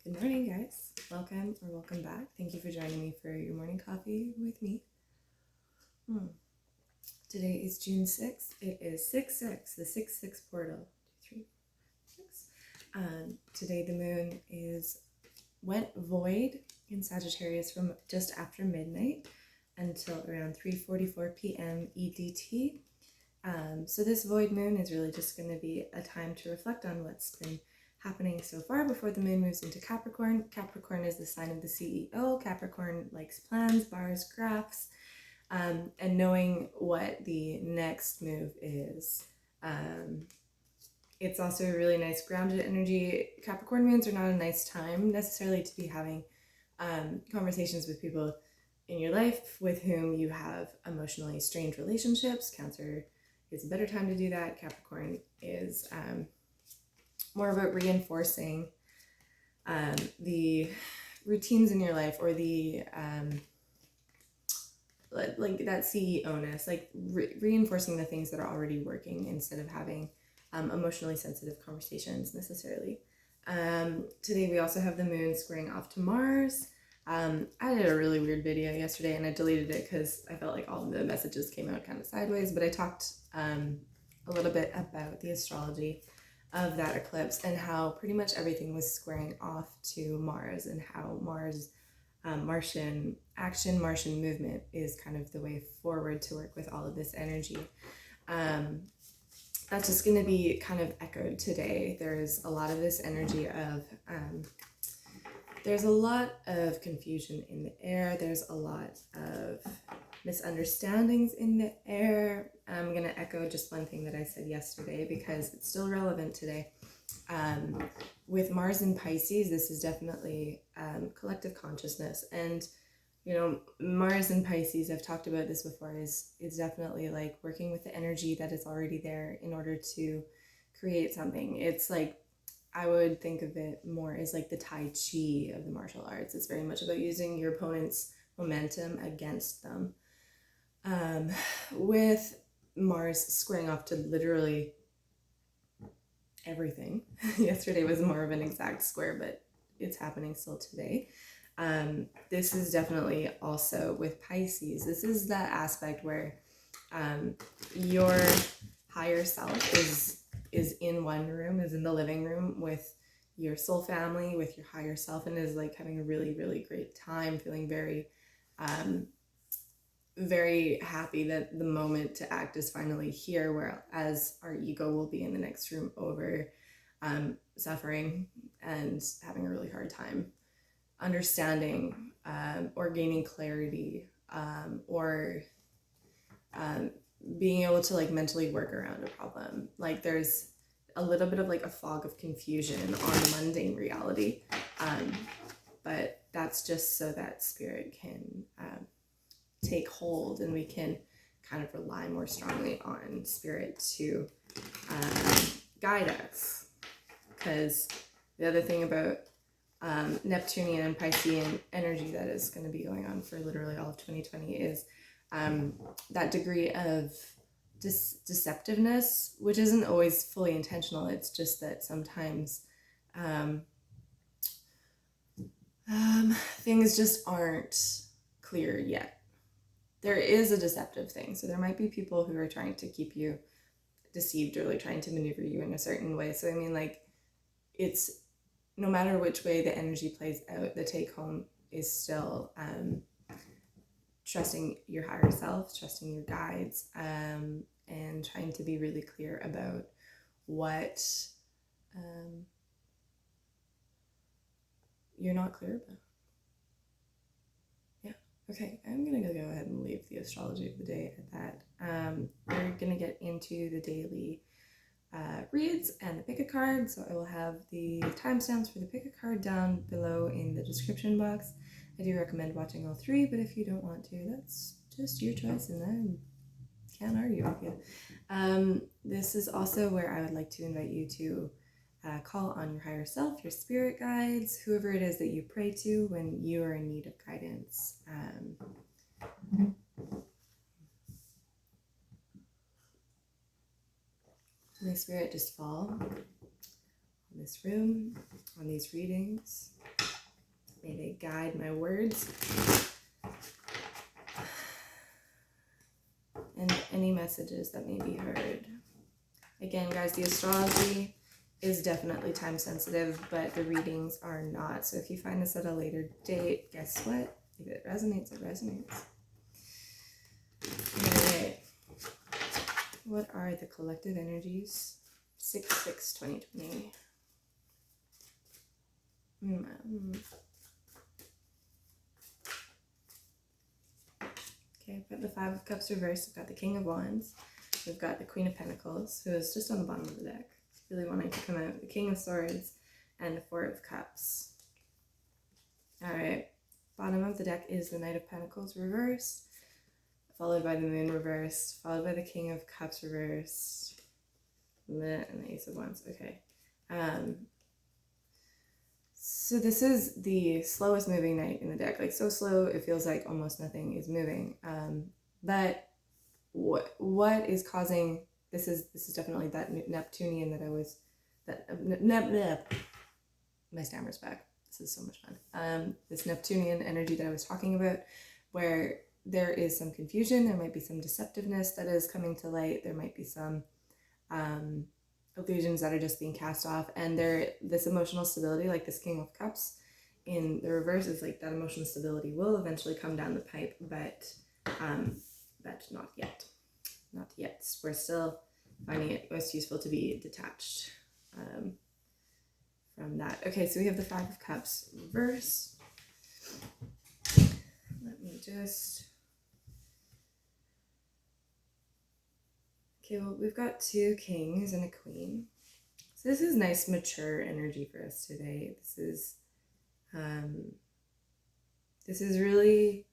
Good morning, guys. Welcome back. Thank you for joining me for your morning coffee with me. Today is June 6th. It is 6-6, the 6-6 portal. 2, 3, 6. Today the moon went void in Sagittarius from just after midnight until around 3:44 p.m. EDT. So this void moon is really just going to be a time to reflect on what's been happening so far before the moon moves into Capricorn. Capricorn is the sign of the CEO. Capricorn likes plans, bars, graphs, and knowing what the next move is. It's also a really nice grounded energy. Capricorn moons are not a nice time necessarily to be having conversations with people in your life with whom you have emotionally strained relationships. Cancer is a better time to do that. Capricorn is more about reinforcing the routines in your life, or the like that CEO-ness, like reinforcing the things that are already working instead of having emotionally sensitive conversations necessarily. Today we also have the moon squaring off to Mars. I did a really weird video yesterday and I deleted it because I felt like all of the messages came out kind of sideways, but I talked a little bit about the astrology of that eclipse and how pretty much everything was squaring off to Mars, and how Mars, Martian action, Martian movement is kind of the way forward to work with all of this energy. That's just going to be kind of echoed today. There's a lot of this energy of, there's a lot of confusion in the air. There's a lot of misunderstandings in the air. I'm going to echo just one thing that I said yesterday because it's still relevant today. With Mars in Pisces, this is definitely collective consciousness. And, you know, Mars in Pisces, I've talked about this before, is definitely like working with the energy that is already there in order to create something. It's like, I would think of it more as like the Tai Chi of the martial arts. It's very much about using your opponent's momentum against them. With Mars squaring off to literally everything. Yesterday was more of an exact square, but it's happening still today. This is definitely also with Pisces. This is that aspect where your higher self is in one room, is in the living room with your soul family, with your higher self, and is like having a really, really great time, feeling very very happy that the moment to act is finally here, whereas our ego will be in the next room over, suffering and having a really hard time understanding or gaining clarity, or being able to like mentally work around a problem. Like there's a little bit of like a fog of confusion on the mundane reality, but that's just so that spirit can take hold and we can kind of rely more strongly on spirit to guide us. Because the other thing about Neptunian and Piscean energy that is going to be going on for literally all of 2020 is that degree of deceptiveness, which isn't always fully intentional. It's just that sometimes things just aren't clear yet. There is a deceptive thing. So there might be people who are trying to keep you deceived or like trying to maneuver you in a certain way. So I mean, like, it's no matter which way the energy plays out, the take home is still trusting your higher self, trusting your guides, and trying to be really clear about what you're not clear about. Okay, I'm going to go ahead and leave the astrology of the day at that. We're going to get into the daily reads and the pick a card. So I will have the timestamps for the pick a card down below in the description box. I do recommend watching all three, but if you don't want to, that's just your choice and I can't argue with you. This is also where I would like to invite you to call on your higher self, your spirit guides, whoever it is that you pray to when you are in need of guidance. May Spirit just fall on this room, on these readings. May they guide my words and any messages that may be heard. Again, guys, the astrology is definitely time sensitive, but the readings are not. So if you find this at a later date, guess what? If it resonates, it resonates. Alright. What are the collective energies? 6/6/2020. Okay, I've got the Five of Cups reversed. I've got the King of Wands. We've got the Queen of Pentacles, who is just on the bottom of the deck, really wanting to come out. The King of Swords and the Four of Cups. Alright, bottom of the deck is the Knight of Pentacles reversed, followed by the Moon reversed, followed by the King of Cups reversed, and the Ace of Wands. Okay. So this is the slowest moving knight in the deck. Like, so slow, it feels like almost nothing is moving. But what is causing this is definitely that Neptunian that I was my stammer's back. This is so much fun. This Neptunian energy that I was talking about, where there is some confusion, there might be some deceptiveness that is coming to light, there might be some illusions that are just being cast off, and this emotional stability, like this King of Cups in the reverse, is like that emotional stability will eventually come down the pipe, but not yet. Not yet. We're still finding it most useful to be detached from that. Okay, so we have the Five of Cups reverse. Let me just... Okay, well, we've got two kings and a queen. So this is nice, mature energy for us today. This is really...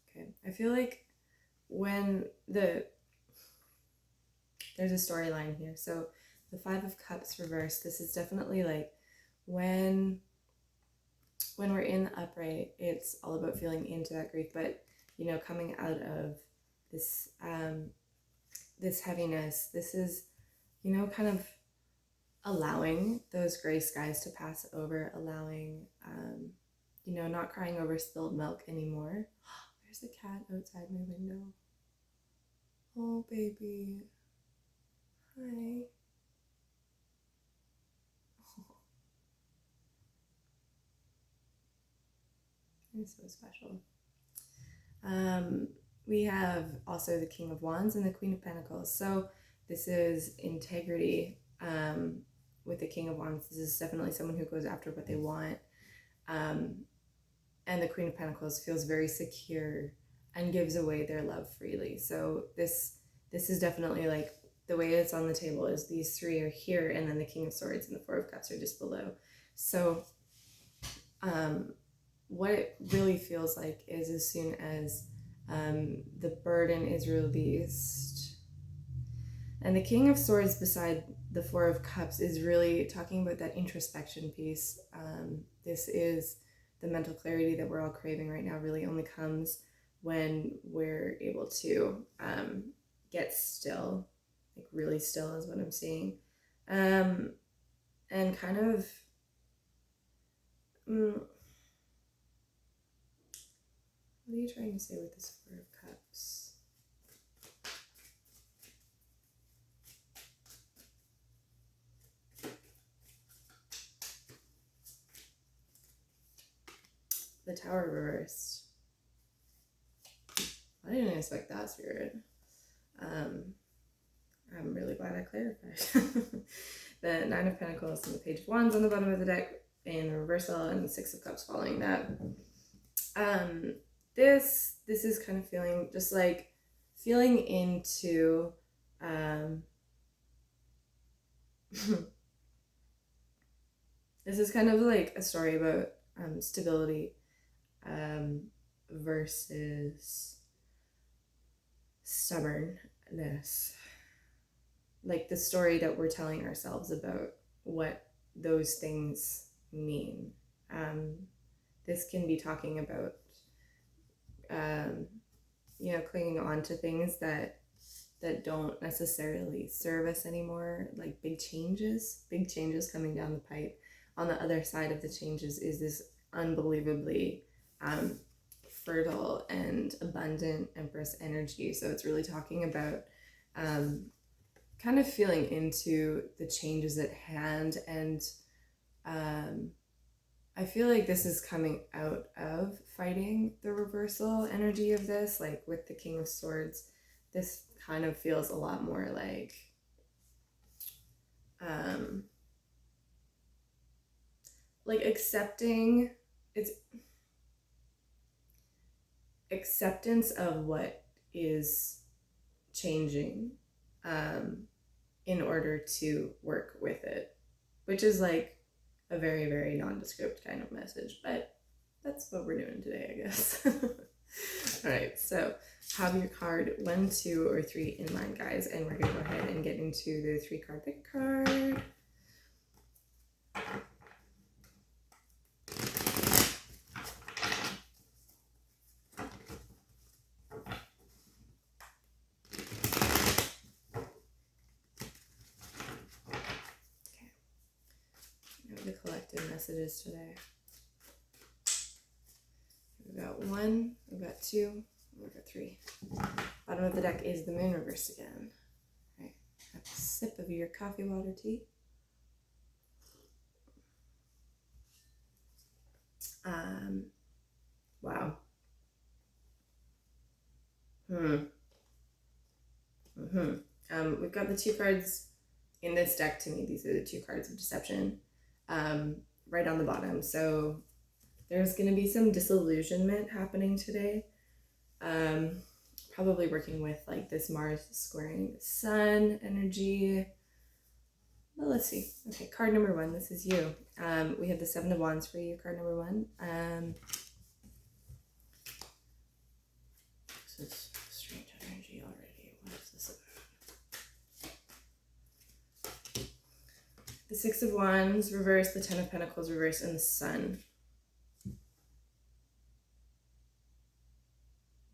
Okay, I feel like when there's a storyline here. So the Five of Cups reversed, this is definitely like when we're in the upright, it's all about feeling into that grief, but coming out of this this heaviness, this is kind of allowing those gray skies to pass over, allowing not crying over spilled milk anymore. There's a cat outside my window. Oh, baby. Hi. Oh. It's so special. We have also the King of Wands and the Queen of Pentacles. So this is integrity with the King of Wands. This is definitely someone who goes after what they want. And the Queen of Pentacles feels very secure and gives away their love freely. So this is definitely like the way it's on the table is these three are here, and then the King of Swords and the Four of Cups are just below. So what it really feels like is as soon as the burden is released, and the King of Swords beside the Four of Cups is really talking about that introspection piece. This is the mental clarity that we're all craving right now, really only comes when we're able to get still, like really still is what I'm seeing, and kind of what are you trying to say with this Four of Cups? The Tower reversed. I didn't expect that, Spirit. I'm really glad I clarified. The Nine of Pentacles and the Page of Wands on the bottom of the deck, and the reversal, and the Six of Cups following that. This is kind of feeling just like feeling into this is kind of like a story about stability versus stubbornness. Like the story that we're telling ourselves about what those things mean. This can be talking about clinging on to things that that don't necessarily serve us anymore, like big changes coming down the pipe. On the other side of the changes is this unbelievably fertile and abundant Empress energy. So it's really talking about kind of feeling into the changes at hand. And I feel like this is coming out of fighting the reversal energy of this, like with the King of Swords. This kind of feels a lot more like accepting, it's acceptance of what is changing in order to work with it, which is like a very, very nondescript kind of message, but that's what we're doing today, I guess. All right, so have your card 1, 2, or 3 in mind, guys, and we're gonna go ahead and get into the 3-card pick card. The collective messages today. We've got 1, we've got 2, we've got 3. Bottom of the deck is the moon reversed again. All right, have a sip of your coffee, water, tea. Wow. We've got the 2 cards in this deck. To me, these are the 2 cards of deception. Right on the bottom. So there's going to be some disillusionment happening today. Probably working with like this Mars squaring the Sun energy. Well, let's see. Okay, card number 1. This is you. We have the 7 of Wands for you, card number 1. This is strange energy already. What is this about? The 6 of Wands reversed, the 10 of Pentacles reversed, and the Sun.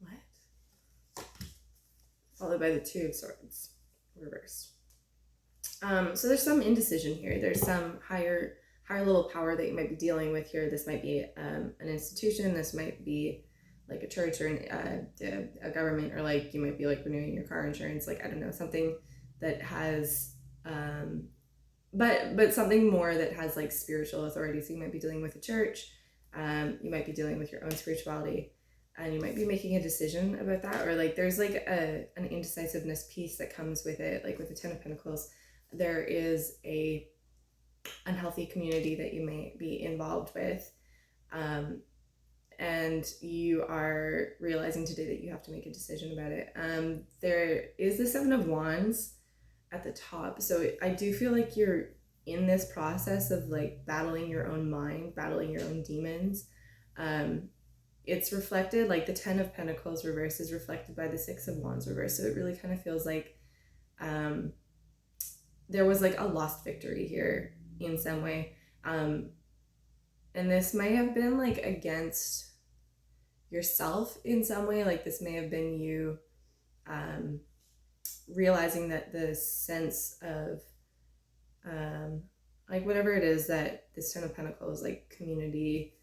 What? Followed by the 2 of Swords reversed. So there's some indecision here. There's some higher level power that you might be dealing with here. This might be an institution. This might be like a church or a government, or like you might be like renewing your car insurance. Like, I don't know, something that has, but something more that has like spiritual authority. So you might be dealing with a church. You might be dealing with your own spirituality, and you might be making a decision about that. Or like there's like an indecisiveness piece that comes with it. Like with the 10 of Pentacles, there is a unhealthy community that you may be involved with. And you are realizing today that you have to make a decision about it. There is the 7 of Wands at the top. So I do feel like you're in this process of like battling your own mind, battling your own demons. It's reflected, like the 10 of Pentacles reverse is reflected by the 6 of Wands reverse. So it really kind of feels like there was like a lost victory here in some way. And this may have been like against yourself in some way. Like this may have been you realizing that the sense of like whatever it is that this 10 of Pentacles, like community,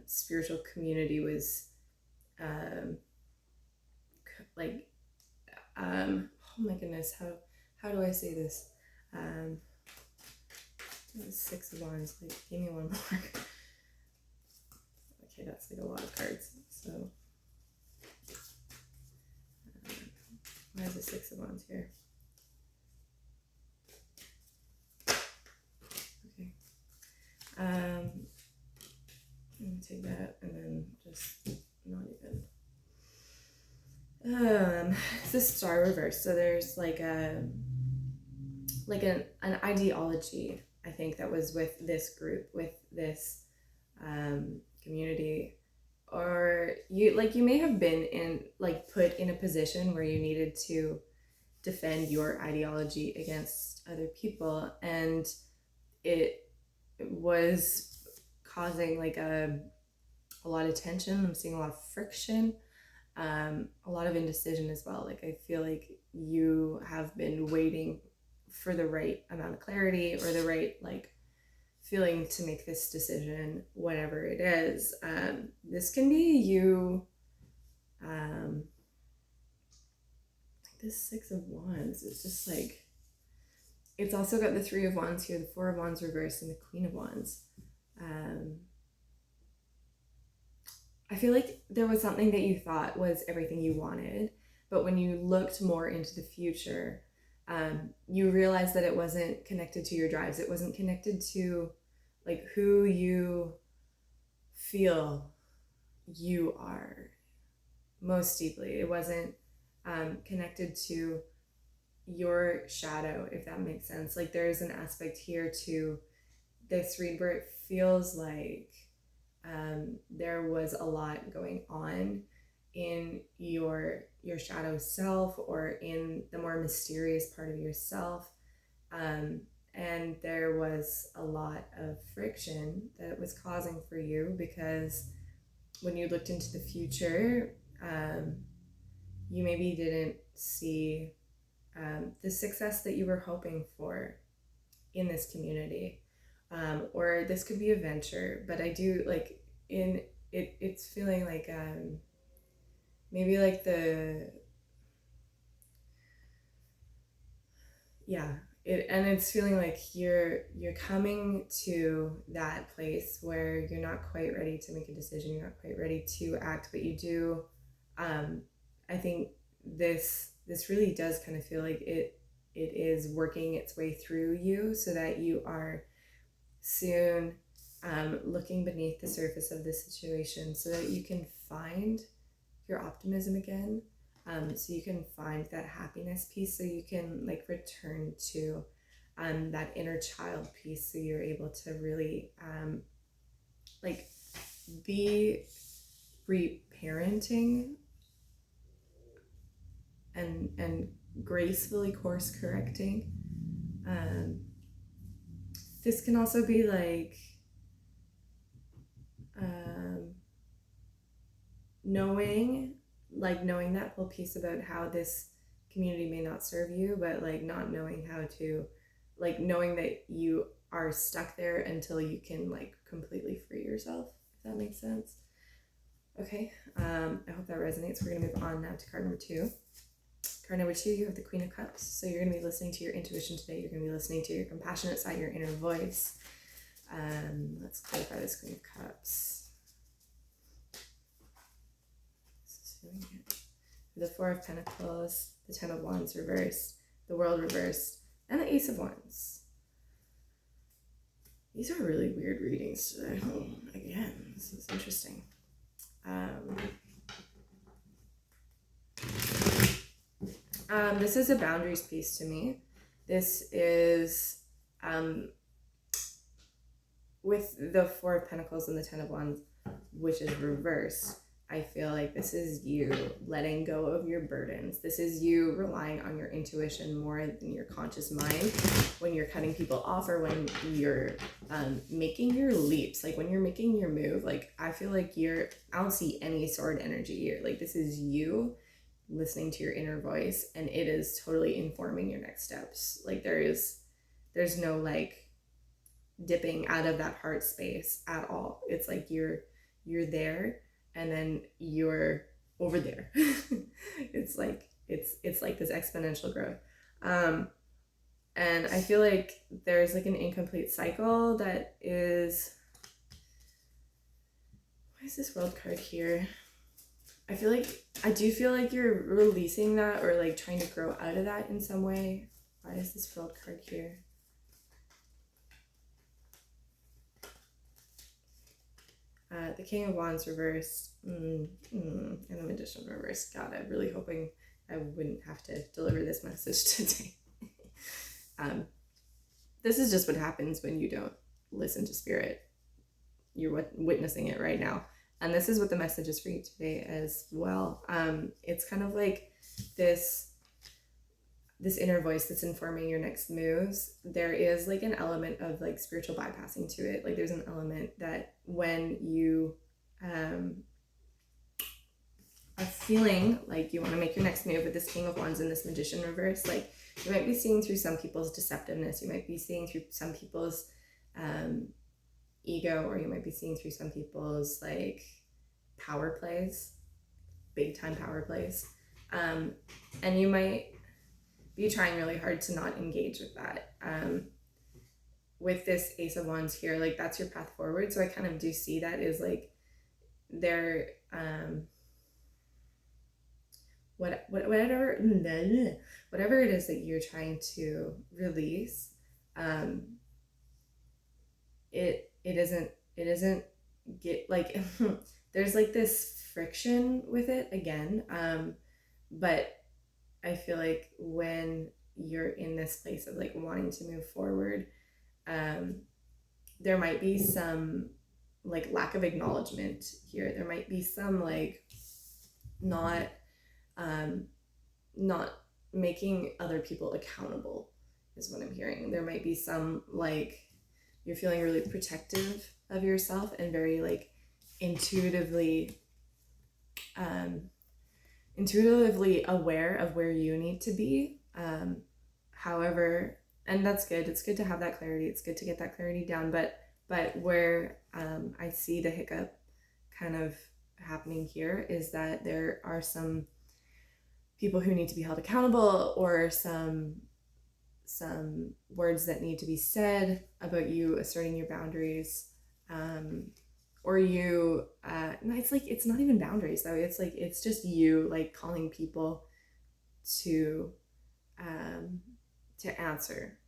spiritual community was oh my goodness, how do I say this? The 6 of Wands, like give me one more. Okay, that's like a lot of cards. So why is the 6 of Wands here? Okay. Let me take that and then just not even. It's the Star reverse. So there's like an ideology, I think, that was with this group, with this community, or you may have been in put in a position where you needed to defend your ideology against other people, and it was causing like a lot of tension. I'm seeing a lot of friction. A lot of indecision as well. Like I feel like you have been waiting for the right amount of clarity or the right like feeling to make this decision, whatever it is. This can be you, like this Six of Wands. It's just like, it's also got the Three of Wands here, the Four of Wands reversed, and the Queen of Wands. I feel like there was something that you thought was everything you wanted, but when you looked more into the future, you realized that it wasn't connected to your drives. It wasn't connected to like who you feel you are most deeply. It wasn't connected to your shadow, if that makes sense. Like there's an aspect here to this read where it feels like there was a lot going on in your shadow self or in the more mysterious part of yourself, and there was a lot of friction that it was causing for you because when you looked into the future, you maybe didn't see the success that you were hoping for in this community, or this could be a venture, but I do like in it, it's feeling like maybe like and it's feeling like you're coming to that place where you're not quite ready to make a decision, you're not quite ready to act, but you do. I think this really does kind of feel like it is working its way through you so that you are soon looking beneath the surface of the situation so that you can find your optimism again, so you can find that happiness piece, so you can like return to that inner child piece, so you're able to really like be reparenting and gracefully course correcting. This can also be like knowing that whole piece about how this community may not serve you, but like not knowing how to, like knowing that you are stuck there until you can like completely free yourself, if that makes sense. Okay, I hope that resonates. We're gonna move on now to card number 2. Card number 2, you have the Queen of Cups. So you're gonna be listening to your intuition today. You're gonna be listening to your compassionate side, your inner voice. Let's clarify this Queen of Cups. The Four of Pentacles, the Ten of Wands reversed, the World reversed, and the Ace of Wands. These are really weird readings today. Again, this is interesting. This is a boundaries piece to me. This is with the Four of Pentacles and the Ten of Wands, which is reversed. I feel like this is you letting go of your burdens. This is you relying on your intuition more than your conscious mind when you're cutting people off, or when you're making your leaps, like when you're making your move. Like I feel like I don't see any sword energy here. Like this is you listening to your inner voice, and it is totally informing your next steps. Like there's no like dipping out of that heart space at all. It's like you're there, and then you're over there. It's like it's like this exponential growth, and I feel like there's like an incomplete cycle that is. Why is this World card here? I do feel like you're releasing that, or like trying to grow out of that in some way. Why is this World card here? The King of Wands reversed, and the Magician reversed. God, I'm really hoping I wouldn't have to deliver this message today. This is just what happens when you don't listen to Spirit. You're witnessing it right now. And this is what the message is for you today as well. It's kind of like this inner voice that's informing your next moves. There is like an element of like spiritual bypassing to it. Like there's an element that when you are feeling like you want to make your next move with this King of Wands and this Magician reverse, like you might be seeing through some people's deceptiveness, you might be seeing through some people's ego, or you might be seeing through some people's like power plays, big time power plays, and you might be trying really hard to not engage with that. With this Ace of Wands here, like that's your path forward. So I kind of do see that is like they're whatever it is that you're trying to release, it isn't get like there's like this friction with it again, but I feel like when you're in this place of like wanting to move forward, there might be some like lack of acknowledgement here. There might be some like not making other people accountable is what I'm hearing. There might be some like you're feeling really protective of yourself and very like intuitively aware of where you need to be. However, and that's good. It's good to have that clarity. It's good to get that clarity down. But where I see the hiccup kind of happening here is that there are some people who need to be held accountable, or some words that need to be said about you asserting your boundaries, or you it's like it's not even boundaries though, it's like it's just you like calling people to answer,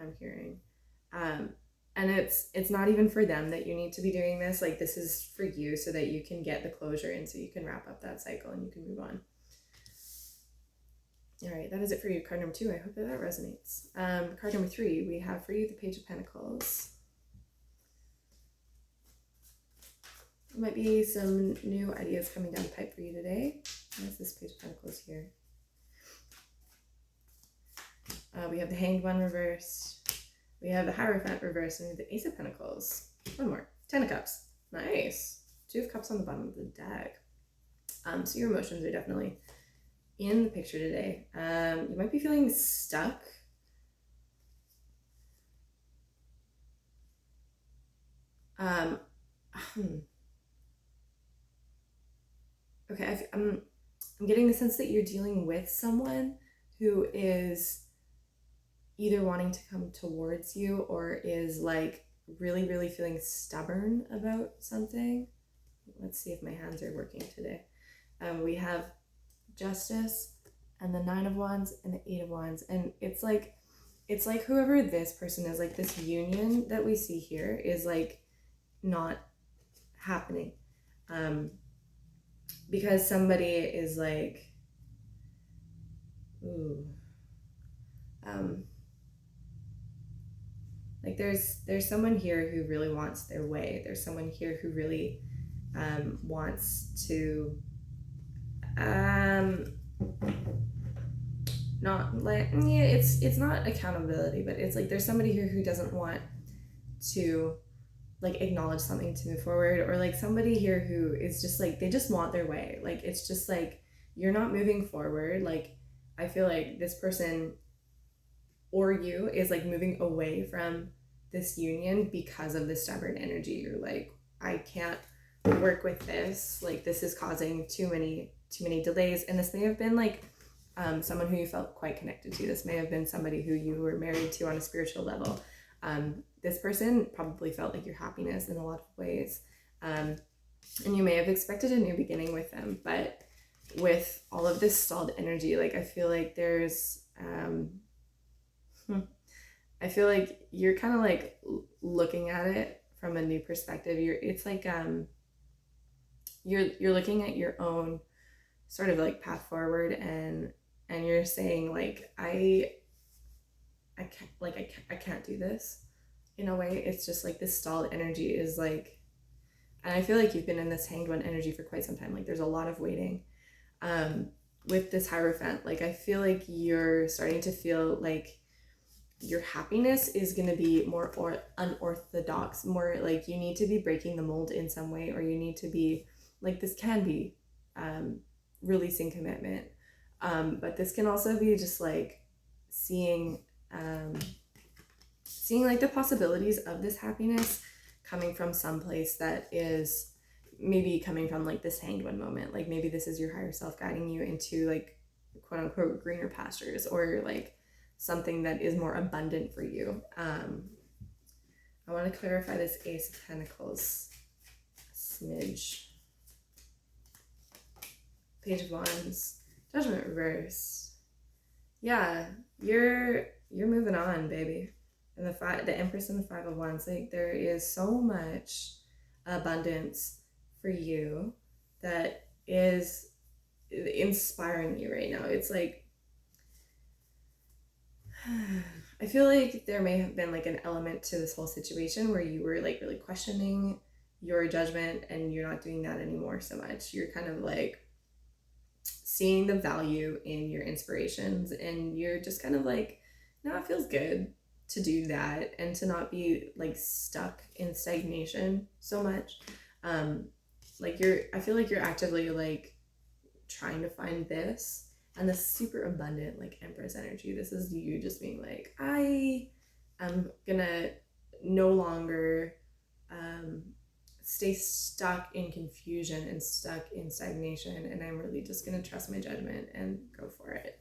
I'm hearing, and it's not even for them that you need to be doing this. Like this is for you so that you can get the closure and so you can wrap up that cycle and you can move on. All right, that is it for you. Card number 2, I hope that resonates. Card number 3, we have for you the Page of Pentacles. There might be some new ideas coming down the pipe for you today. What's this Page of Pentacles here? We have the Hanged One reversed. We have the Hierophant reversed, and we have the Ace of Pentacles. One more. 10 of Cups. Nice. 2 of Cups on the bottom of the deck. So your emotions are definitely in the picture today. You might be feeling stuck. Okay, I'm getting the sense that you're dealing with someone who is either wanting to come towards you or is like really, really feeling stubborn about something. Let's see if my hands are working today. We have Justice and the 9 of Wands and the 8 of Wands, and it's like whoever this person is, like this union that we see here is like not happening, because somebody is like, like there's someone here who really wants their way. There's someone here who really wants to not like, yeah, it's not accountability, but it's like there's somebody here who doesn't want to like acknowledge something to move forward, or like somebody here who is just like they just want their way. Like it's just like you're not moving forward. Like I feel like this person or you is like moving away from this union because of the stubborn energy. You're like, I can't work with this. Like this is causing too many delays. And this may have been like someone who you felt quite connected to. This may have been somebody who you were married to on a spiritual level. This person probably felt like your happiness in a lot of ways. And you may have expected a new beginning with them, but with all of this stalled energy, like I feel like there's I feel like you're kind of like looking at it from a new perspective. It's like you're looking at your own sort of like path forward, and you're saying like I can't do this. In a way, it's just like this stalled energy is like, and I feel like you've been in this Hanged One energy for quite some time. Like there's a lot of waiting. With this Hierophant, like I feel like you're starting to feel like your happiness is going to be more unorthodox, more like you need to be breaking the mold in some way, or you need to be like, this can be releasing commitment. But this can also be just like seeing like the possibilities of this happiness coming from some place that is maybe coming from like this hanged one moment. Like maybe this is your higher self guiding you into like quote unquote greener pastures, or like something that is more abundant for you. I want to clarify this Ace of Pentacles smidge. Page of Wands, Judgment reverse. Yeah, you're moving on, baby. And the Empress and the Five of Wands, like there is so much abundance for you that is inspiring you right now. It's like I feel like there may have been like an element to this whole situation where you were like really questioning your judgment, and you're not doing that anymore so much. You're kind of like seeing the value in your inspirations, and you're just kind of like, no, it feels good to do that and to not be like stuck in stagnation so much. Like I feel like you're actively like trying to find this, and this super abundant like Empress energy. This is you just being like, I am gonna no longer stay stuck in confusion and stuck in stagnation, and I'm really just gonna trust my judgment and go for it.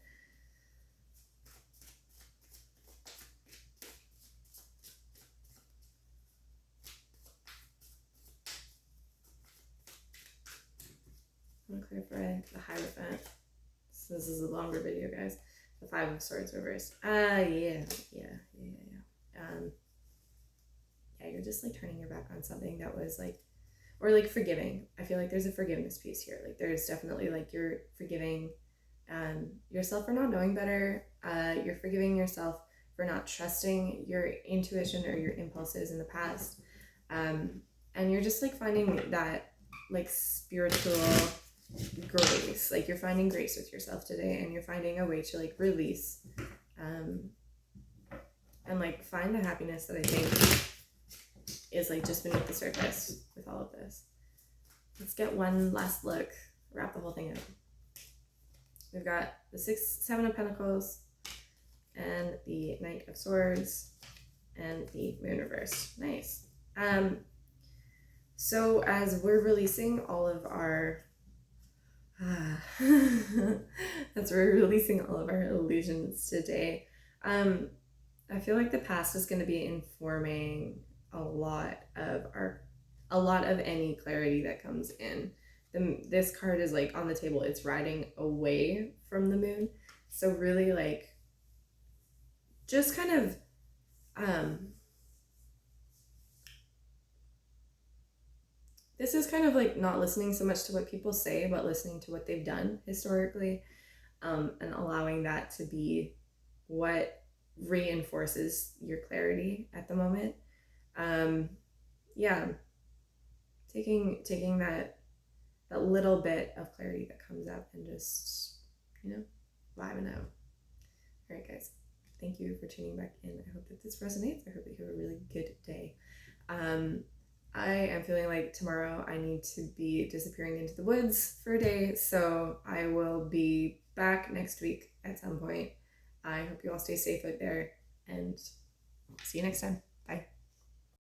I'm gonna clarify the Hierophant. So this is a longer video, guys. The Five of Swords reversed. Yeah, you're just like turning your back on something that was like, or like forgiving. I feel like there's a forgiveness piece here. Like there's definitely like you're forgiving yourself for not knowing better. You're forgiving yourself for not trusting your intuition or your impulses in the past. And you're just like finding that like spiritual grace. Like you're finding grace with yourself today, and you're finding a way to like release and like find the happiness that I think is like just beneath the surface with all of this. Let's get one last look, wrap the whole thing up. We've got the Seven of Pentacles and the Knight of Swords and the Moon reversed. Nice. So as we're releasing all of our illusions today, I feel like the past is going to be informing a lot of any clarity that comes in. This card is like on the table, it's riding away from the moon. So really like just kind of this is kind of like not listening so much to what people say, but listening to what they've done historically, and allowing that to be what reinforces your clarity at the moment. Yeah, taking that little bit of clarity that comes up and just, vibing out. All right, guys, thank you for tuning back in. I hope that this resonates. I hope that you have a really good day. I am feeling like tomorrow I need to be disappearing into the woods for a day, so I will be back next week at some point. I hope you all stay safe out there, and see you next time.